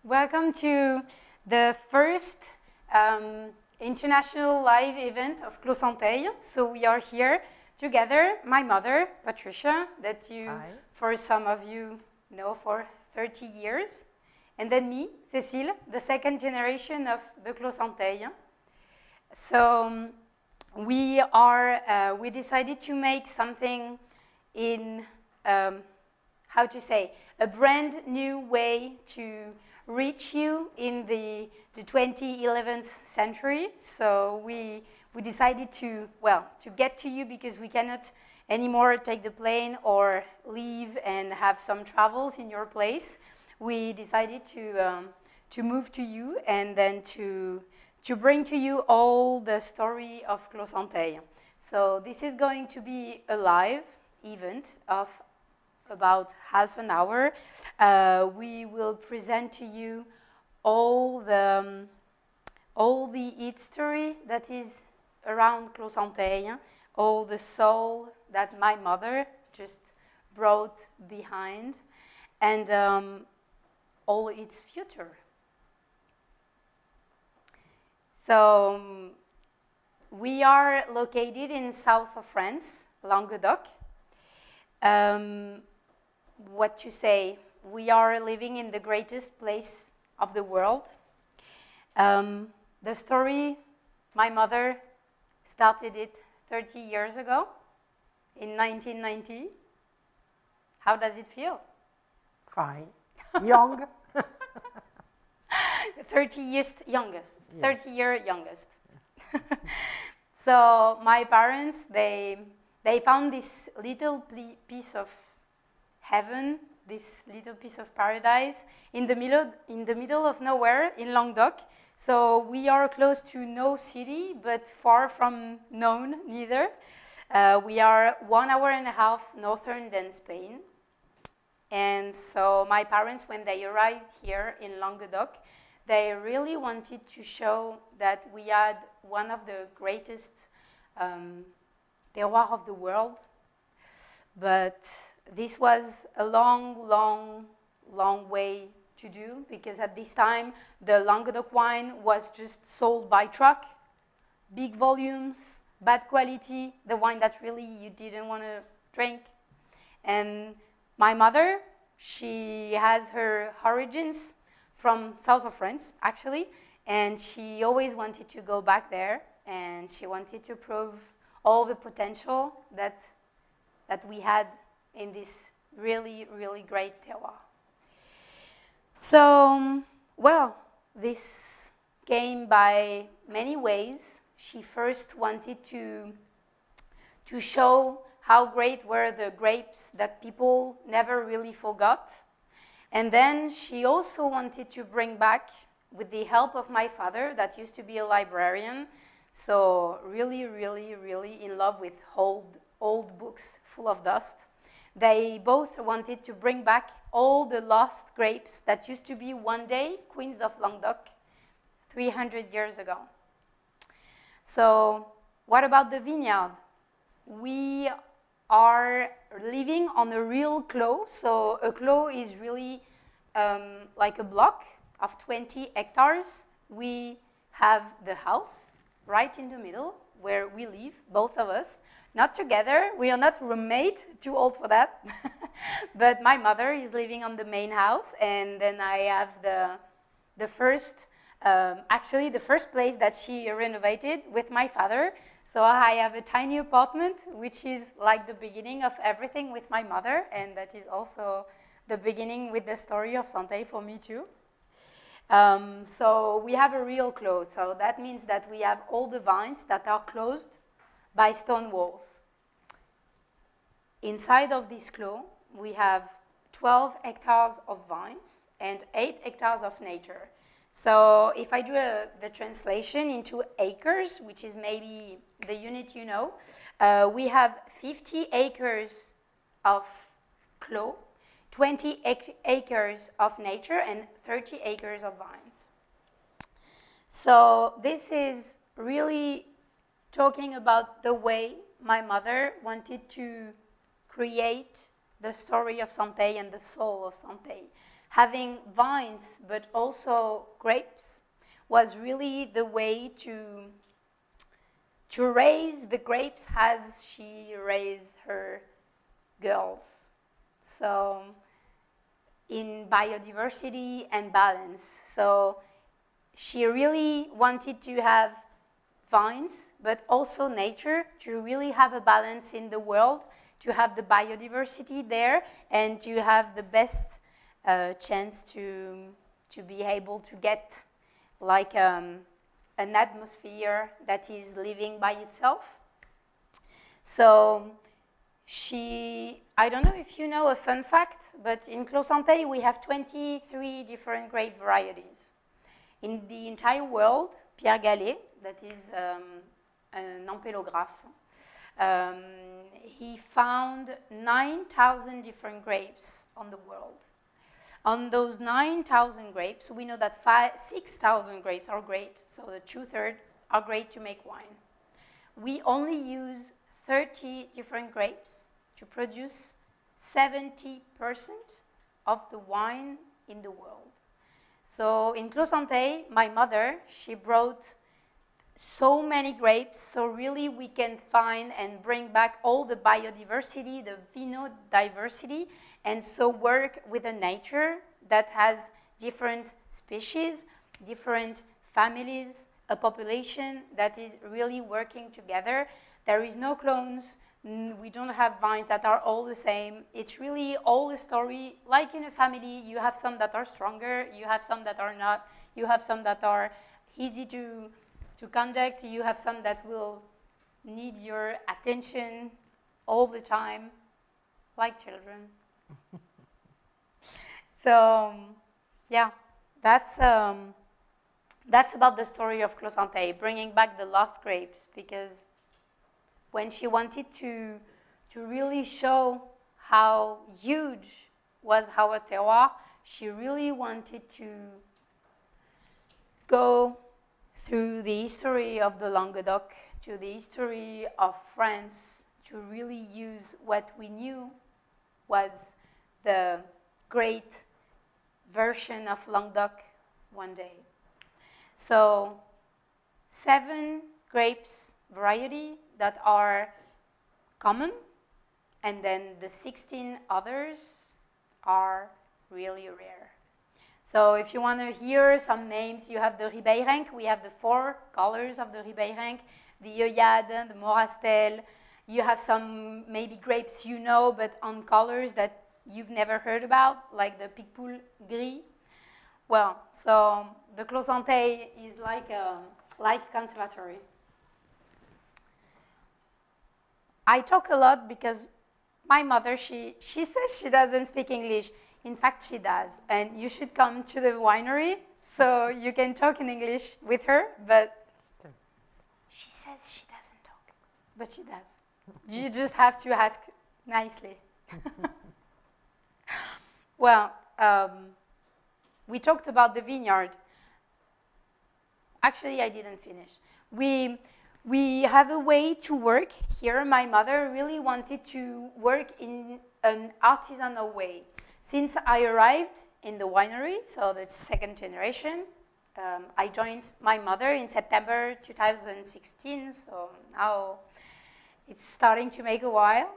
Welcome to the first international live event of Clos Centeilles. So we are here together, my mother, Patricia, that you, Hi. for some of you, know for 30 years, and then me, Cécile, the second generation of the Clos Centeilles. So we decided to make something in, how to say, a brand new way to reach you in the 2011th century. So we decided to get to you because we cannot anymore take the plane or leave and have some travels in your place. We decided to move to you and then to bring to you all the story of Clos Centeilles. So this is going to be a live event of about half an hour. We will present to you all the history that is around Clos Centeilles, all the soul that my mother just brought behind, and all its future. So we are located in south of France, Languedoc. What to say, we are living in the greatest place of the world. The story, my mother started it 30 years ago, in 1990. How does it feel? Fine. Young. 30 years youngest, Yes. 30-year youngest. So my parents, they found this little piece of heaven, this little piece of paradise in the middle of nowhere in Languedoc. So we are close to no city, but far from known neither. We are 1 hour and a half northern than Spain. And so my parents, when they arrived here in Languedoc, they really wanted to show that we had one of the greatest terroirs of the world. But this was a long, long, long way to do, because at this time, the Languedoc wine was just sold by truck, big volumes, bad quality, the wine that really you didn't want to drink. And my mother, she has her origins from south of France, actually, and she always wanted to go back there, and she wanted to prove all the potential that we had in this really, really great terroir. So, this came by many ways. She first wanted to show how great were the grapes that people never really forgot. And then she also wanted to bring back, with the help of my father, that used to be a librarian, so really, really, really in love with old books full of dust. They both wanted to bring back all the lost grapes that used to be one day Queens of Languedoc 300 years ago. So what about the vineyard? We are living on a real clos. So a clos is really like a block of 20 hectares. We have the house right in the middle where we live, both of us. Not together, we are not roommates, too old for that. But my mother is living on the main house, and then I have the first place that she renovated with my father. So I have a tiny apartment, which is like the beginning of everything with my mother, and that is also the beginning with the story of Centeilles for me too. So we have a real clos, so that means that we have all the vines that are closed by stone walls. Inside of this clos, we have 12 hectares of vines and 8 hectares of nature. So if I do the translation into acres, which is maybe the unit you know, we have 50 acres of clos, 20 acres of nature, and 30 acres of vines. So this is really talking about the way my mother wanted to create the story of Centeilles and the soul of Centeilles. Having vines, but also grapes, was really the way to raise the grapes as she raised her girls. So in biodiversity and balance. So she really wanted to have vines, but also nature, to really have a balance in the world, to have the biodiversity there, and to have the best chance to be able to get like an atmosphere that is living by itself. So I don't know if you know a fun fact, but in Clos Centeilles we have 23 different grape varieties. In the entire world, Pierre Gallet, that is an ampelographe, he found 9,000 different grapes on the world. On those 9,000 grapes, we know that 6,000 grapes are great, so the 2/3 are great to make wine. We only use 30 different grapes to produce 70% of the wine in the world. So in Clos Centeilles, my mother, she brought so many grapes, so really we can find and bring back all the biodiversity, the vinodiversity, and so work with a nature that has different species, different families, a population that is really working together. There is no clones. We don't have vines that are all the same. It's really all the story. Like in a family, you have some that are stronger, you have some that are not, you have some that are easy to conduct, you have some that will need your attention all the time, like children. So, yeah, that's about the story of Clos Centeilles, bringing back the lost grapes, because when she wanted to really show how huge was our terroir, she really wanted to go through the history of the Languedoc, to the history of France, to really use what we knew was the great version of Languedoc one day. So 7 grapes variety that are common, and then the 16 others are really rare. So if you want to hear some names, you have the Ribeirenc. We have the 4 colors of the Ribeirenc, the Œillade, the Morastel. You have some maybe grapes you know, but on colors that you've never heard about, like the Picpoul Gris. Well, so the Clos Centeilles is like a conservatory. I talk a lot because my mother, she says she doesn't speak English. In fact, she does. And you should come to the winery so you can talk in English with her. But she says she doesn't talk. But she does. You just have to ask nicely. Well, we talked about the vineyard. Actually, I didn't finish. We have a way to work here. My mother really wanted to work in an artisanal way. Since I arrived in the winery, so the second generation, I joined my mother in September 2016, so now it's starting to make a while.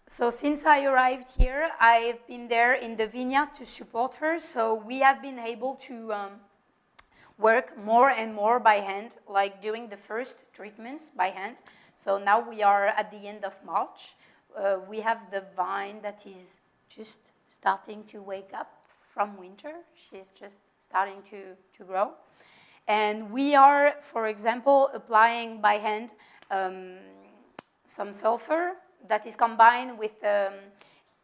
So since I arrived here, I've been there in the vineyard to support her, so we have been able to work more and more by hand, like doing the first treatments by hand. So now we are at the end of March. We have the vine that is just starting to wake up from winter. She's just starting to grow. And we are, for example, applying by hand some sulfur that is combined with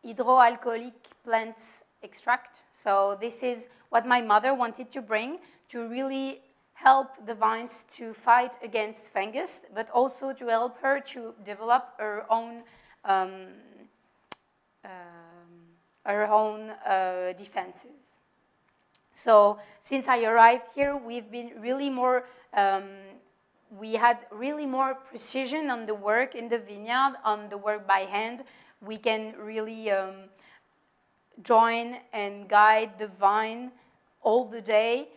hydroalcoholic plant extract. So this is what my mother wanted to bring to really help the vines to fight against fungus, but also to help her to develop her own defenses. So since I arrived here, we've been really more, we had really more precision on the work in the vineyard, on the work by hand. we can really join and guide the vine all the day.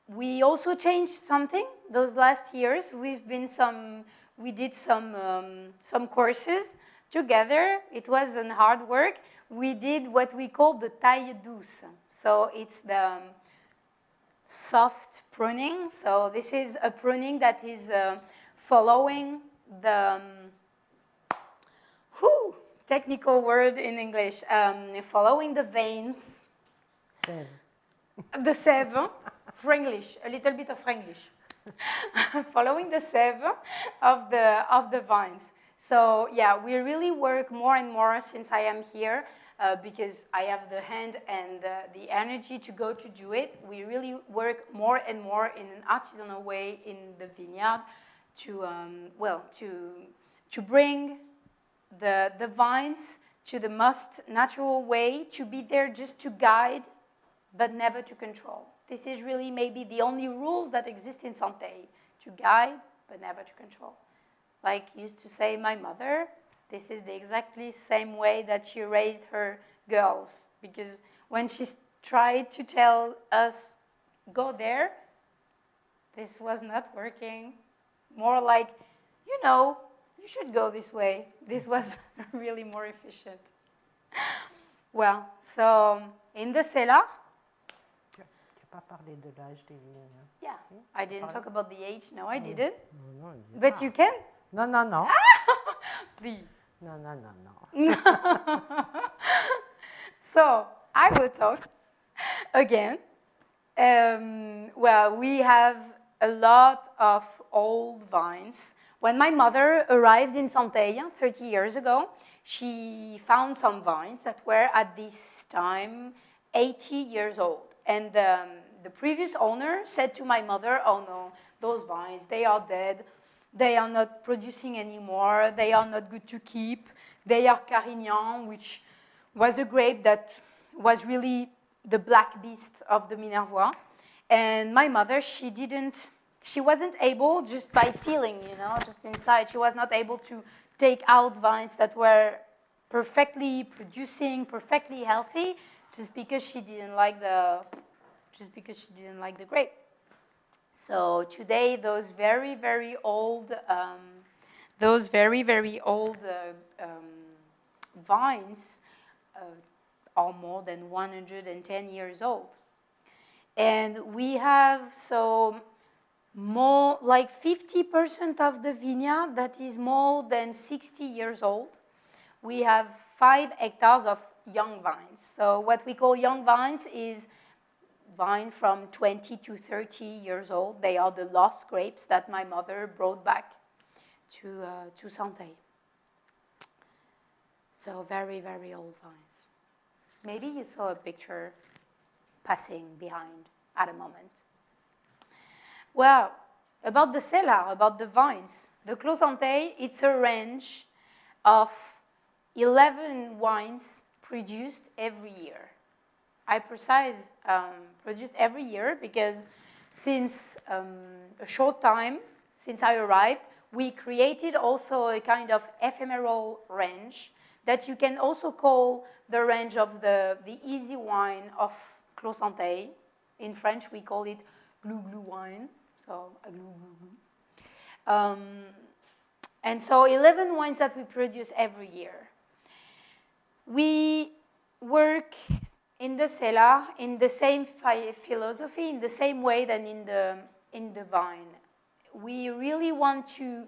We also changed something those last years. We did some courses together. It wasn't hard work. We did what we call the taille douce. So it's the soft pruning. So this is a pruning that is following the technical word in English, following the veins. Sève. The sève, Franglish, a little bit of Franglish. Following the sève of the vines. So yeah, we really work more and more since I am here because I have the hand and the energy to go to do it. We really work more and more in an artisanal way in the vineyard to bring the vines to the most natural way, to be there just to guide, but never to control. This is really maybe the only rules that exist in Centeilles, to guide, but never to control. Like used to say my mother, this is the exactly same way that she raised her girls, because when she tried to tell us, go there, this was not working. More like, you should go this way. This was really more efficient. Well, so in the cellar. Tu n'as pas parlé de l'âge des vignes. Yeah, I didn't talk about the age. No, I didn't. Non, But you can. Non. Please. Non. So I will talk again. Well, we have a lot of old vines. When my mother arrived in Centeilles 30 years ago, she found some vines that were at this time 80 years old. And the previous owner said to my mother, oh no, those vines, they are dead. They are not producing anymore. They are not good to keep. They are Carignan, which was a grape that was really the black beast of the Minervois. And my mother, she wasn't able, just by feeling, just inside, she was not able to take out vines that were perfectly producing, perfectly healthy, just because she didn't like the grape. So today, those very, very old vines are more than 110 years old. And we have more like 50% of the vineyard that is more than 60 years old. We have 5 hectares of young vines. So what we call young vines is vine from 20 to 30 years old. They are the lost grapes that my mother brought back to Centeilles. So very, very old vines. Maybe you saw a picture passing behind at a moment. Well, about the cellar, about the vines, the Clos Centeilles, it's a range of 11 wines produced every year. I precise produced every year because since a short time, since I arrived, we created also a kind of ephemeral range that you can also call the range of the easy wine of Clos Centeilles. In French, we call it glou-glou wine. So, a glou-glou. And so 11 wines that we produce every year. We work in the cellar in the same philosophy, in the same way than in the vine. We really want to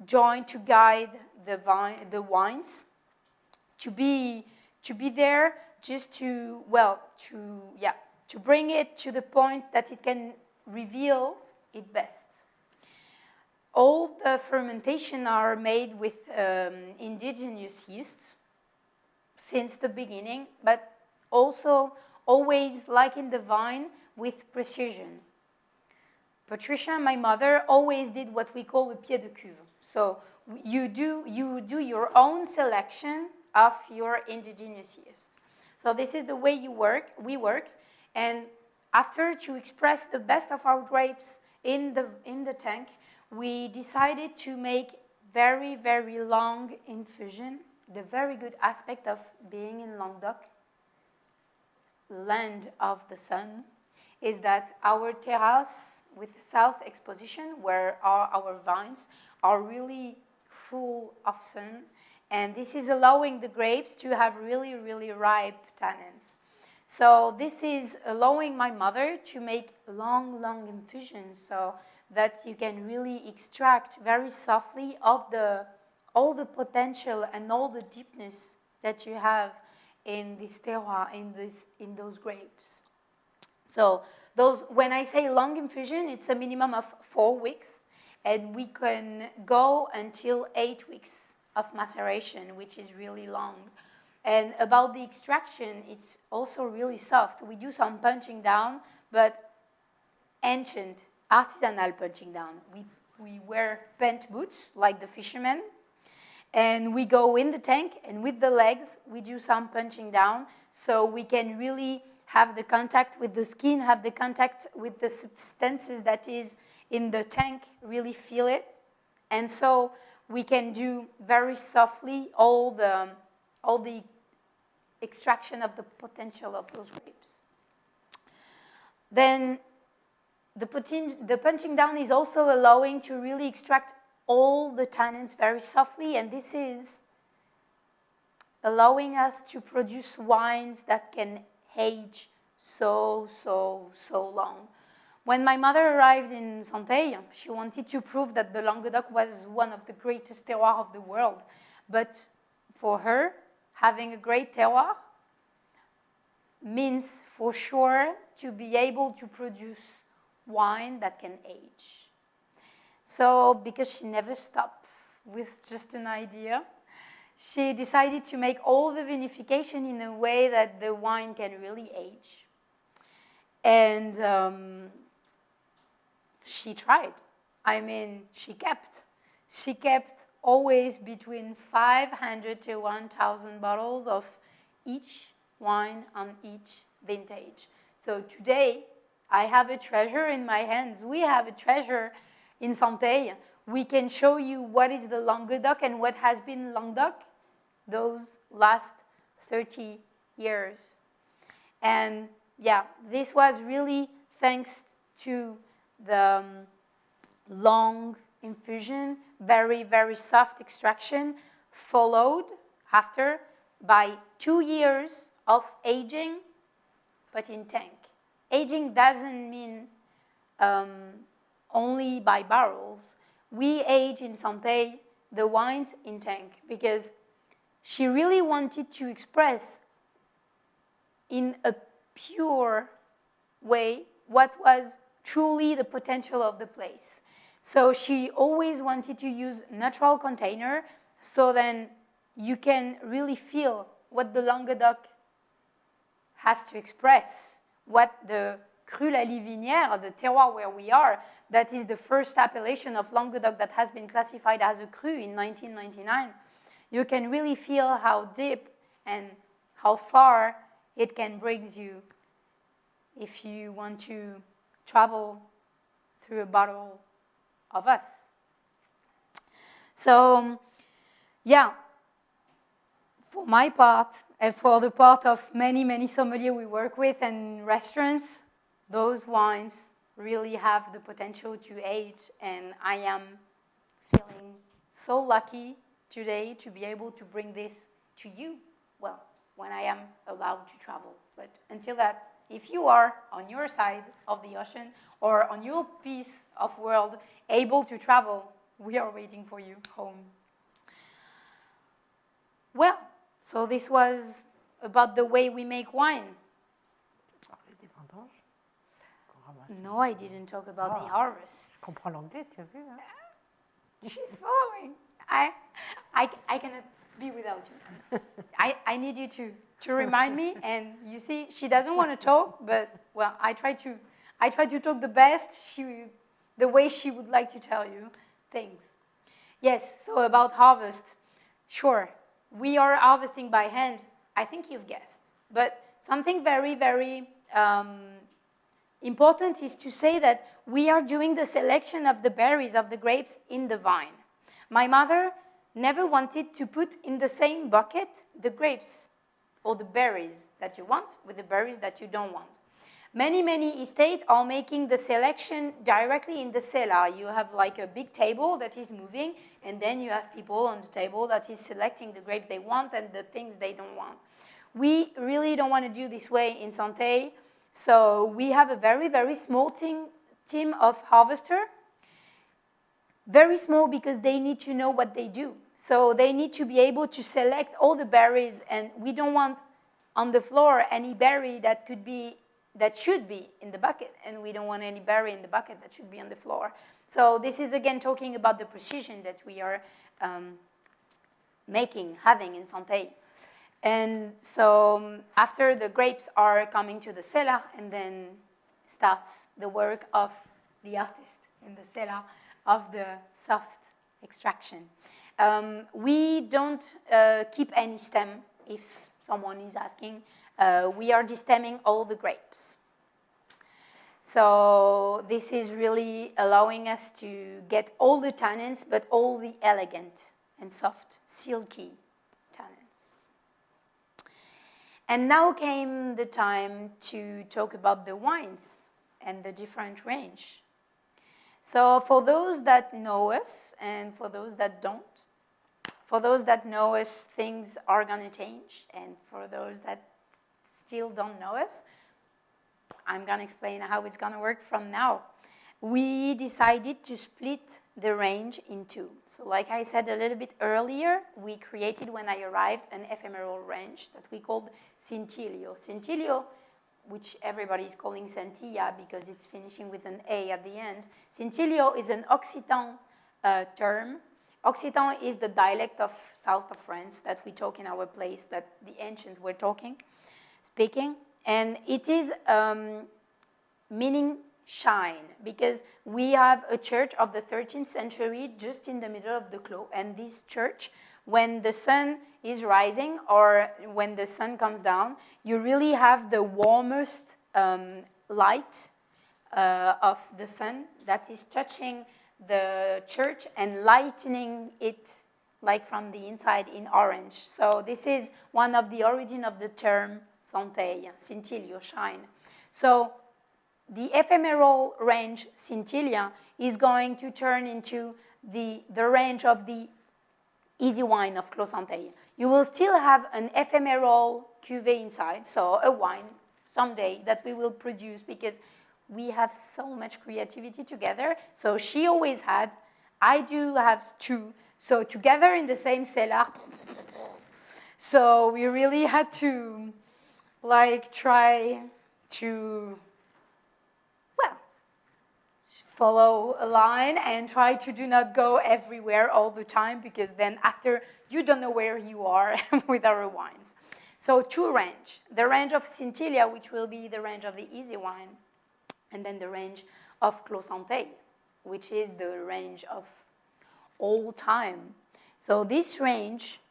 join, to guide the wines, to be there just to bring it to the point that it can reveal it best. All the fermentation are made with indigenous yeast since the beginning, but also always, like in the vine, with precision. Patricia, my mother, always did what we call a pied de cuve. So you do your own selection of your indigenous yeast. So this is the way we work, and after to express the best of our grapes in the tank, we decided to make very, very long infusion, the very good aspect of being in Languedoc, land of the sun, is that our terrace with south exposition, where our vines are really full of sun, and this is allowing the grapes to have really, really ripe tannins. So this is allowing my mother to make long, long infusions so that you can really extract very softly of all the potential and all the deepness that you have in this terroir, in those grapes. So when I say long infusion, it's a minimum of 4 weeks, and we can go until 8 weeks of maceration, which is really long. And about the extraction, it's also really soft. We do some punching down, but ancient, artisanal punching down. We wear bent boots, like the fishermen, and we go in the tank, and with the legs, we do some punching down, so we can really have the contact with the skin, have the contact with the substances that is in the tank, really feel it. And so we can do very softly all the extraction of the potential of those grapes. Then the punching down is also allowing to really extract all the tannins very softly, and this is allowing us to produce wines that can age so long. When my mother arrived in Centeilles, she wanted to prove that the Languedoc was one of the greatest terroirs of the world. But for her, having a great terroir means for sure to be able to produce wine that can age. So because she never stopped with just an idea, she decided to make all the vinification in a way that the wine can really age. And she tried. I mean, she kept always between 500 to 1,000 bottles of each wine on each vintage. So today, I have a treasure in my hands. We have a treasure in Centeilles. We can show you what is the Languedoc and what has been Languedoc those last 30 years. And yeah, this was really thanks to the long infusion, very, very soft extraction, followed after by 2 years of aging, but in tank. Aging doesn't mean only by barrels. We age in Centeilles the wines in tank because she really wanted to express in a pure way what was truly the potential of the place. So she always wanted to use natural container so then you can really feel what the Languedoc has to express, what the Cru La Livinière, the terroir where we are, that is the first appellation of Languedoc that has been classified as a cru in 1999. You can really feel how deep and how far it can bring you if you want to travel through a bottle of us. So, yeah, for my part, and for the part of many, many sommeliers we work with and restaurants, those wines really have the potential to age, and I am feeling so lucky today to be able to bring this to you, well, when I am allowed to travel. But until that, if you are on your side of the ocean or on your piece of world able to travel, we are waiting for you home. Well, so this was about the way we make wine. No, I didn't talk about the harvest. Je comprends l'anglais, tu as vu, hein? She's following. I cannot be without you. I need you to remind me, and you see, she doesn't want to talk, but well, I try to talk the best, the way she would like to tell you things. Yes, so about harvest, sure, we are harvesting by hand. I think you've guessed, but something very, very important is to say that we are doing the selection of the berries of the grapes in the vine. My mother never wanted to put in the same bucket the grapes or the berries that you want with the berries that you don't want. Many estates are making the selection directly in the cellar. You have like a big table that is moving, and then you have people on the table that is selecting the grapes they want and the things they don't want. We really don't want to do this way in Centeilles, so we have a very small team of harvesters. Very small because they need to know what they do. So they need to be able to select all the berries, and we don't want on the floor any berry that should be in the bucket, and we don't want any berry in the bucket that should be on the floor. So this is again talking about the precision that we are having in Centeilles. And so after the grapes are coming to the cellar, and then starts the work of the artist in the cellar of the soft extraction. We don't keep any stem, if someone is asking. We are destemming all the grapes. So this is really allowing us to get all the tannins, but all the elegant and soft, silky tannins. And now came the time to talk about the wines and the different range. So for those that know us and for those that don't, for those that know us, things are going to change. And for those that still don't know us, I'm going to explain how it's going to work from now. We decided to split the range in two. So like I said a little bit earlier, we created, when I arrived, an ephemeral range that we called Centeilles. Centeilles, which everybody is calling Centilla because it's finishing with an A at the end. Centeilles is an Occitan term. Occitan is the dialect of south of France that we talk in our place, that the ancients were speaking. And it is meaning shine, because we have a church of the 13th century just in the middle of the Clos. And this church, when the sun is rising or when the sun comes down, you really have the warmest light of the sun that is touching the church and lightening it like from the inside in orange. So this is one of the origin of the term Centeilles, Centeilles, shine. So the ephemeral range Centeilles is going to turn into the range of the easy wine of Clos Centeilles. You will still have an ephemeral cuvée inside, so a wine someday that we will produce, because we have so much creativity together. So she always had, I do have two, so together in the same cellar. So we really had to try to follow a line and try to do not go everywhere all the time, because then after you don't know where you are with our wines. So two range. The range of Centeilles, which will be the range of the easy wine, and then the range of Clos Centeilles, which is the range of all time. So this range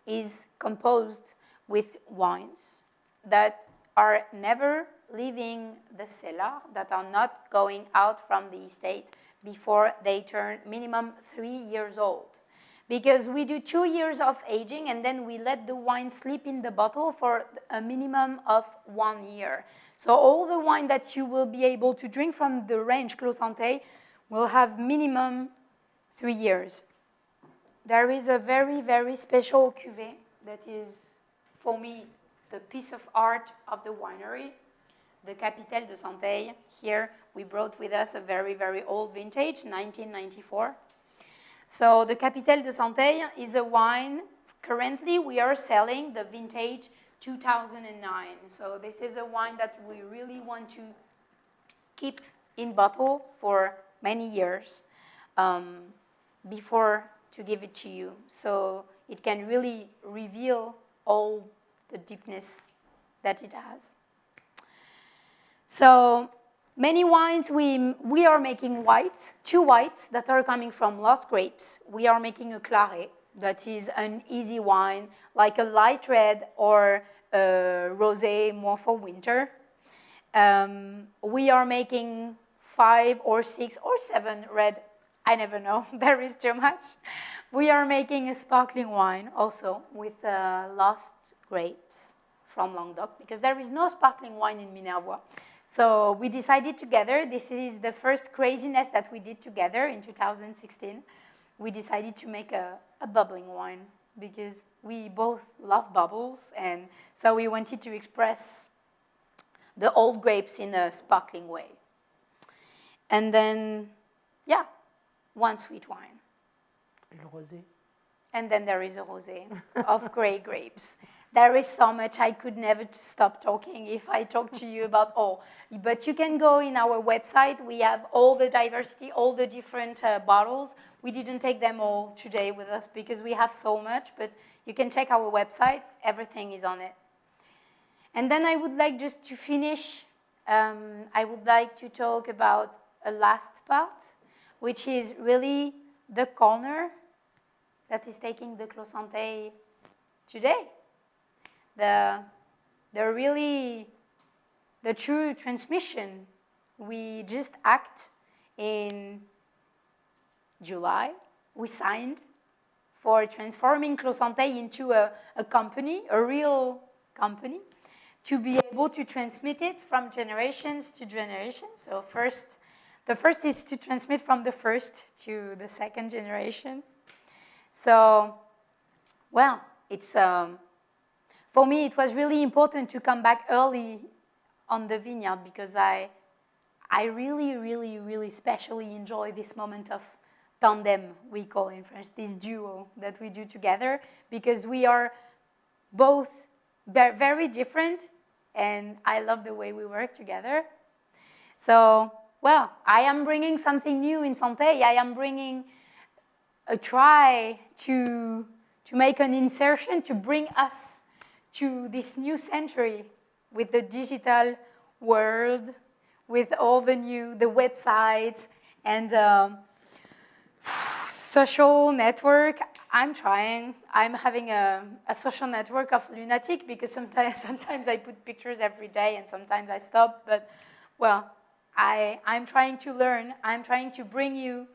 is composed with wines that are never leaving the cellar, that are not going out from the estate before they turn minimum 3 years old. Because we do 2 years of aging, and then we let the wine sleep in the bottle for a minimum of 1 year. So all the wine that you will be able to drink from the range Clos Centeilles will have minimum 3 years. There is a very special cuvée that is, for me, the piece of art of the winery, the Capitelle de Centeilles. Here we brought with us a very old vintage, 1994. So the Capitelle de Centeilles is a wine. Currently we are selling the vintage 2009. So this is a wine that we really want to keep in bottle for many years before to give it to you. So it can really reveal all the deepness that it has. So many wines, we are making whites, 2 whites that are coming from lost grapes. We are making a claret that is an easy wine, like a light red or a rosé, more for winter. We are making 5 or 6 or 7 red I never know. There is too much. We are making a sparkling wine also with lost grapes from Languedoc because there is no sparkling wine in Minervois. So we decided together, this is the first craziness that we did together in 2016. We decided to make a bubbling wine because we both love bubbles, and so we wanted to express the old grapes in a sparkling way. And then, yeah, one sweet wine. Le rosé. And then there is a rosé of gray grapes. There is so much, I could never stop talking if I talk to you about all. But you can go in our website. We have all the diversity, all the different bottles. We didn't take them all today with us because we have so much, but you can check our website. Everything is on it. And then I would like just to finish, I would like to talk about a last part, which is really the corner that is taking the Clos Centeilles today. The true transmission. We just act in July. We signed for transforming Clos Centeilles into a company, a real company, to be able to transmit it from generations to generations. So the first is to transmit from the first to the second generation. So, well, it's for me, it was really important to come back early on the vineyard because I really, really, really especially enjoy this moment of tandem, we call in French, this duo that we do together, because we are both very different, and I love the way we work together. So, well, I am bringing something new in Centeilles. I am bringing a try to make an insertion to bring us to this new century with the digital world, with all the websites and social network. I'm trying. I'm having a social network of lunatic because sometimes I put pictures every day and sometimes I stop. But, well, I'm trying to learn. I'm trying to bring you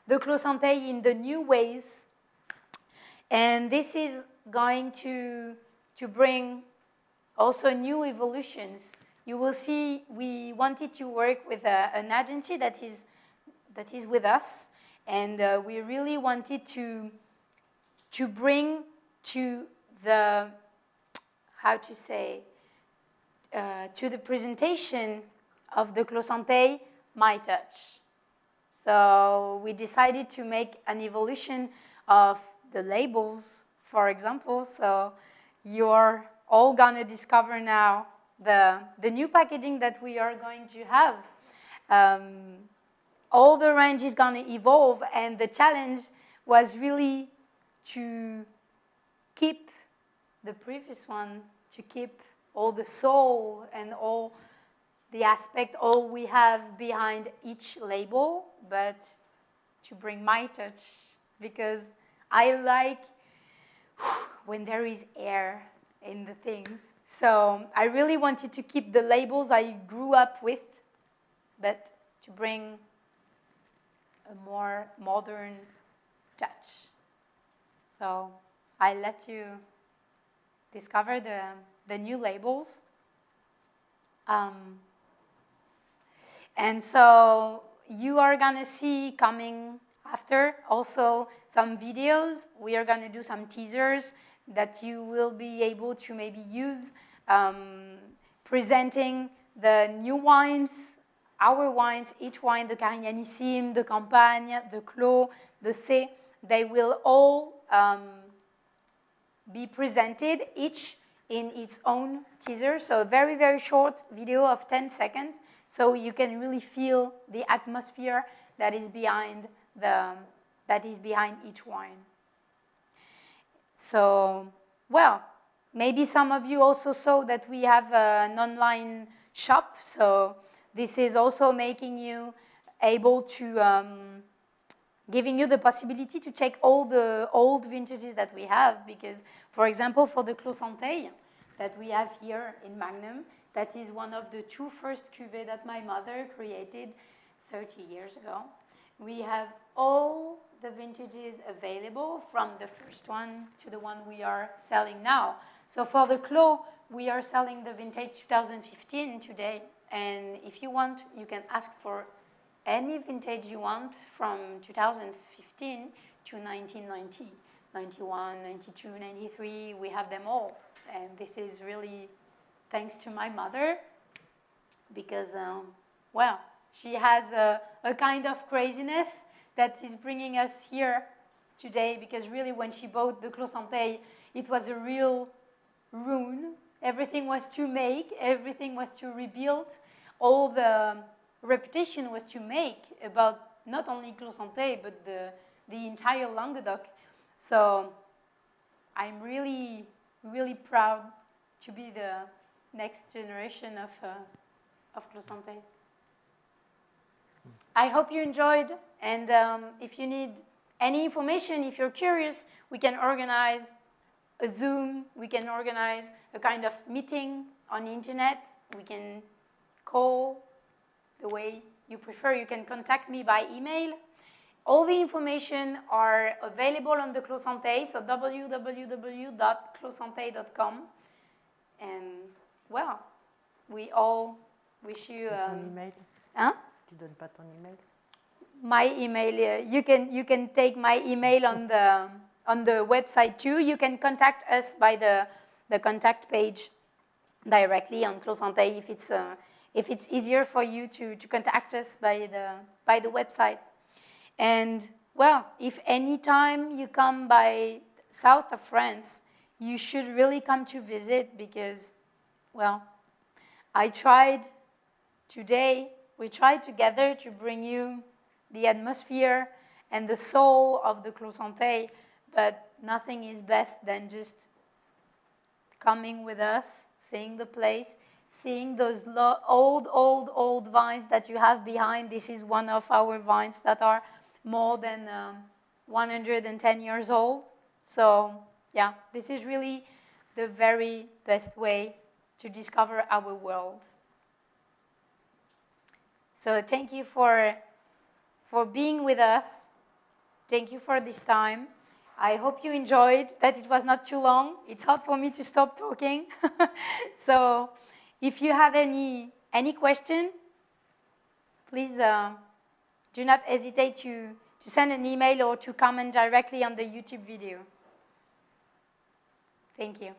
the Clos Centeilles in the new ways. And this is going to bring also new evolutions. You will see we wanted to work with an agency that is with us, and we really wanted to bring to the, how to say, to the presentation of the Clos Centeilles, my touch. So we decided to make an evolution of the labels, for example. So you're all gonna discover now the new packaging that we are going to have. All the range is gonna evolve, and the challenge was really to keep the previous one, to keep all the soul and all the aspect, all we have behind each label, but to bring my touch, because I like when there is air in the things. So I really wanted to keep the labels I grew up with, but to bring a more modern touch. So I let you discover the new labels. And so you are gonna see coming after also some videos. We are gonna do some teasers that you will be able to maybe use, presenting the new wines, our wines, each wine, the Carignanissime, the Campagne, the Clos, the C, they will all be presented, each in its own teaser. So a very, very short video of 10 seconds, so you can really feel the atmosphere that is behind each wine. So, well, maybe some of you also saw that we have an online shop. So this is also making you able to, giving you the possibility to check all the old vintages that we have. Because, for example, for the Clos Centeilles that we have here in Magnum, that is one of the two first cuvées that my mother created 30 years ago. We have all the vintages available from the first one to the one we are selling now. So for the Clos, we are selling the vintage 2015 today. And if you want, you can ask for any vintage you want from 2015 to 1990, 91, 92, 93. We have them all. And this is really thanks to my mother because, well, she has a kind of craziness that is bringing us here today because really when she bought the Clos Centeilles, it was a real ruin. Everything was to make, everything was to rebuild. All the reputation was to make about not only Clos Centeilles but the entire Languedoc. So I'm really, really proud to be the next generation of Clos Centeilles. I hope you enjoyed, and if you need any information, if you're curious, we can organize a Zoom, we can organize a kind of meeting on the internet, we can call the way you prefer. You can contact me by email. All the information are available on the Clos Centeilles, so www.closcenteilles.com. And, well, we all wish you... ton email? Hein? Tu donnes pas ton email? My email, you can take my email on the website too. You can contact us by the contact page directly on Clos Centeilles if it's easier for you to contact us by the website. And well, if any time you come by south of France, you should really come to visit because, well, we tried together to bring you the atmosphere and the soul of the Clos Centeilles, but nothing is best than just coming with us, seeing the place, seeing those old vines that you have behind. This is one of our vines that are more than 110 years old. So, yeah, this is really the very best way to discover our world. So thank you for being with us. Thank you for this time. I hope you enjoyed, that it was not too long. It's hard for me to stop talking. So if you have any question, please do not hesitate to send an email or to comment directly on the YouTube video. Thank you.